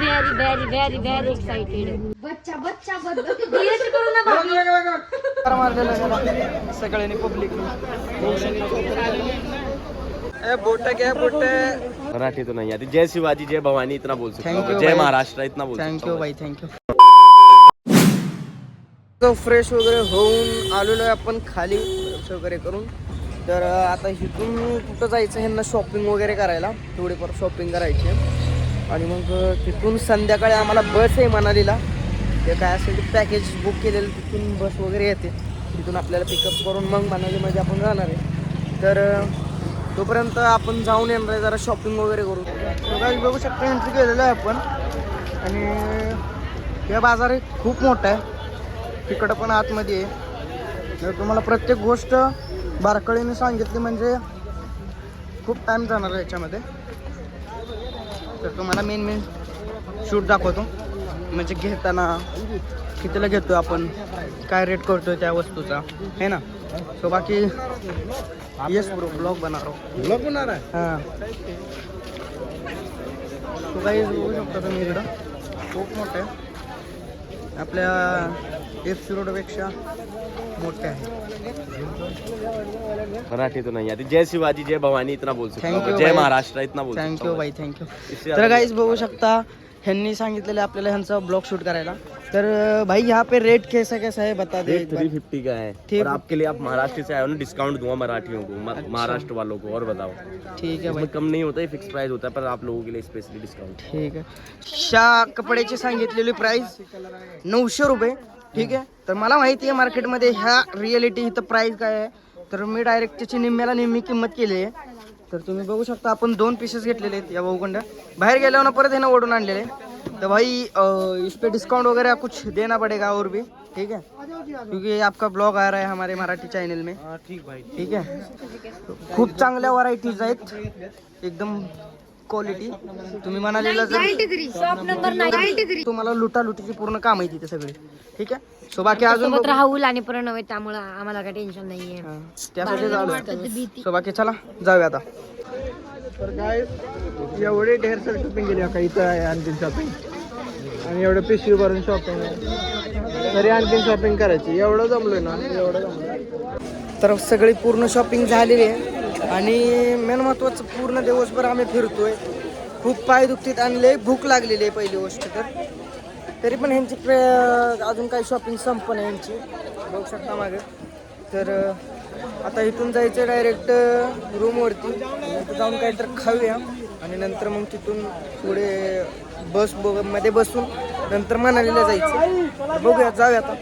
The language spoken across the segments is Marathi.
Very very very very excited. बच्चा बच्चा सगळ्यांनी पब्लिक बोट क्या बोट मराठी तो नहीं आती. जय शिवाजी जय भवानी इतना बोल सकता Thank हूँ. you जय भाई. महाराष्ट्र इतना बोल सकता हूँ. थँक्यू भाई थँक्यू. फ्रेश वगैरे होऊन आलेलो आहे आपण खाली ब्रश वगैरे करून. तर आता इथून कुठं जायचं ह्यांना शॉपिंग वगैरे करायला, थोडीफार शॉपिंग करायची आणि मग तिथून संध्याकाळी आम्हाला बस आहे मनालीला. ते काय असेल ते पॅकेज बुक केलेलं, तिथून बस वगैरे येते, तिथून आपल्याला पिकअप करून मग मनालीमध्ये आपण जाणार आहे. तर तोपर्यंत आपण जाऊन येणार आहे, जरा शॉपिंग वगैरे करू. काही बघू शकता एंट्री केलेलं आहे आपण. आणि हे बाजार खूप मोठा आहे, तिकडं पण आतमध्ये आहे. तर तुम्हाला प्रत्येक गोष्ट बारकाईने सांगितली म्हणजे खूप टाईम जाणार आहे याच्यामध्ये. तर तुम्हाला मेन शूट दाखवतो, म्हणजे घेताना कितीला घेतो आपण, काय रेट करतोय त्या वस्तूचा, है ना. सो बाकी येस ब्रो, ब्लॉग बनणार आहे. हां, तो काही बघू शकता तुम्ही, इकडं खूप मोठं आहे, आपल्या FC रोडपेक्षा मोठे आहे. मराठी तो नहीं आती. जय शिवाजी जय भवानी इतना बोल सकता Thank हूँ. you जय भाई. महाराष्ट्र इतना बोल सकता थँक्यू हूँ. भाई थँक्यू. इससे तर ज्यादा गाईज बघू शकता ह्यांनी सांगितलेलं आपल्याला ह्यांचा ब्लॉग शूट करायला. तर भाई यहाँ पे रेट कैसा कैसा है बता दे रेट एक बार. 350 का है. ठीक. और आपके लिए, आप महाराष्ट्र से आए हो ना, डिस्काउंट दूंगा मराठियों को, महाराष्ट्र वालों को. और बताओ, ठीक है भाई, इसमें कम नहीं होता है, फिक्स प्राइस होता है, पर आप लोगों के लिए स्पेशली डिस्काउंट. ठीक आहे. कपड्याची सांगितलेली प्राइस 900 रुपये. ठीक आहे. तर मला माहिती आहे मार्केटमध्ये ह्या रिअलिटी इथं प्राइस काय आहे, तर मी डायरेक्ट त्याची निम्मी किंमत केली आहे. तर तुम्ही बघू शकता आपण 2 पीसेस घेतलेले आहेत या भाऊकडं. बाहेर गेल्यावर परत ह्यानं ओढून आणलेले. तर भाई इस पे डिस्काउंट वगैरह कुछ देना पड़ेगा और भी, ठीक है, क्योंकि आपका ब्लॉग आ रहा है हमारे मराठी चॅनल में. ठीक भाई. ठीक आहे. खूप चांगल्या व्हरायटीज आहेत, एकदम क्वालिटी. तुम्ही म्हणालेला जर शॉप नंबर 93. तुम्हाला लुटालुटीची पूर्ण काम आहे तिथे सगळे. ठीक आहे. सो बाकी अजून सोबत राहुल आणि प्रणव आहे, त्यामुळे आम्हाला काही टेन्शन नाहीये. हां, त्यासाठी झालं. सो बाकी चला जाऊया आता. तर काय एवढे ढेर सर शॉपिंग केली का, इथं आहे आणखीन शॉपिंग, आणि एवढं पिशवी भरून शॉपिंग आहे, तरी आणखीन शॉपिंग करायची. एवढं जमलोय ना, एवढं जमलं. तर सगळी पूर्ण शॉपिंग झालेली आहे. आणि मेन महत्त्वाचं, पूर्ण दिवसभर आम्ही फिरतोय, खूप पाय दुखतीत आणि लय भूक लागलेली आहे पहिली गोष्ट. तर तरी पण ह्यांची अजून काही शॉपिंग संपन आहे यांची, बघू शकता मागे. तर आता इथून जायचं डायरेक्ट रूमवरती, तिथं जाऊन काहीतरी खाऊया आणि नंतर मग तिथून पुढे मध्ये बसून नंतर मनालीला जायचं. बघूया, जाऊया आता.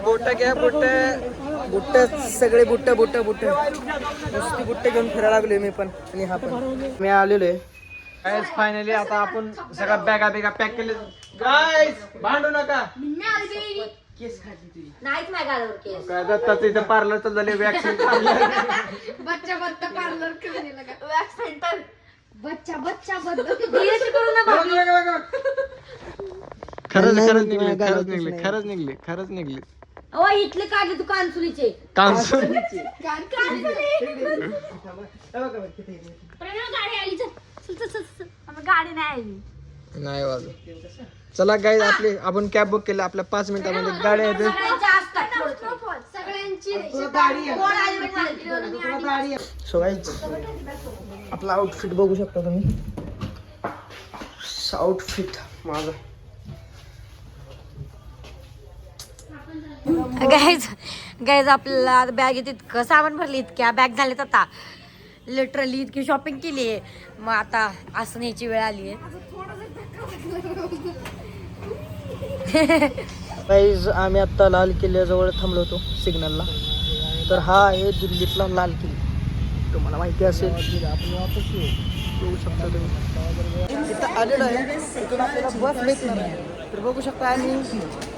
बोट घ्या, बुट्ट सगळे बुट्ट नुसती बुट्ट घेऊन फिरायला लागलोय मी पण, आणि हा पण मी आलेलो आहे. गाईज फायनली आता आपण सगळ्या बॅगा पॅक केले. गाईज भांडू नका. केस खाती तुझी नाहीच माझ्या गालावर केस. काय दत्ताचं इथं पार्लरचं झाले, वॅक्सिन बच्चा बच्चा पार्लर करून वॅक्स सेंटर. बच्चा बच्चा खरंच निघले. ओ इथले काढले तू कानसुलीचे. गाडी आली, चल गाडी नाही आली. नाही वाजव. चला गाईज, आपली आपण कॅब बुक केली, आपल्या 5 मिनिटामध्ये गाडी येते. सो गाईज आपला आउटफिट बघू शकता तुम्ही. आउटफिट माझं. गाईज आपल्याला बॅगेत इतकं सामान भरली, इतक्या बॅग झालेत आता, लिटरली इतकी शॉपिंग केली आहे. मग आता असं न्यायची वेळ आली आहे. गाईज आम्ही आत्ता लाल किल्ल्याजवळ थांबलो होतो सिग्नलला. तर हा आहे दिल्लीतला लाल किल्ला, तुम्हाला माहिती असेल. बघू शकता तुम्ही इथं आलेलो आहे. इथून आपल्याला बस भेटणार आहे. तर बघू शकता आम्ही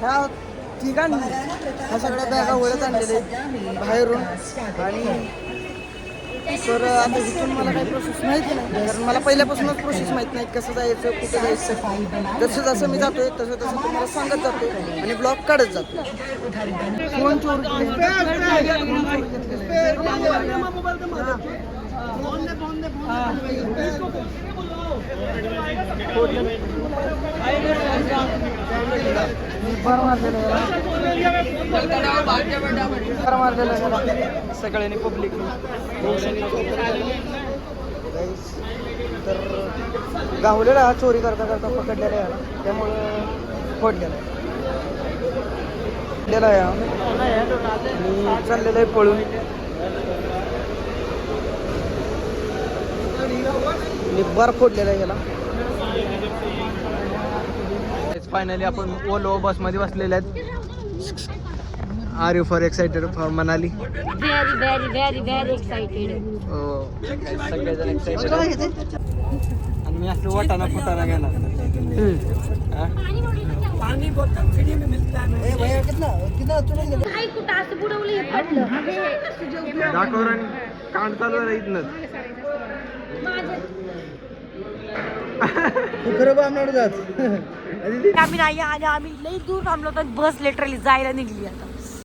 ह्या ठिकाणी ह्या सगळ्या बॅगा वळत आणलेल्या बाहेरून. आणि तर आता इथून मला काही प्रोसेस माहिती नाही, कारण मला पहिल्यापासूनच प्रोसेस माहीत नाही कसं जायचं, कुठं जायचं. जसं जसं मी जातोय तसं तुम्हाला सांगत जातो आणि ब्लॉग काढत जातो. फोन चोरी सगळ्यांनी पब्लिक तर गावलेला हा चोरी करता करता पकडलेला आहे हा. त्यामुळं फोडलेला आहे आणि चाललेलं आहे पळून. निब्बार फोडलेला आहे ह्याला. फायनली आपण ओलो बसमध्ये बसलेले आहेत. Are you for excited for Manali? Very very very very excited. सगळेजण एक्साइटेड आणि मी असं वाटाणा फुटाणा घेणार. काही कुठं असं बुडवलं हे पडलं. दाखवर कांड चालू इथनं खरं बामनाड जात. आम्ही नाही आणि आम्ही लई दूर थांबलो तर बस लिटरली जायला निघली आता.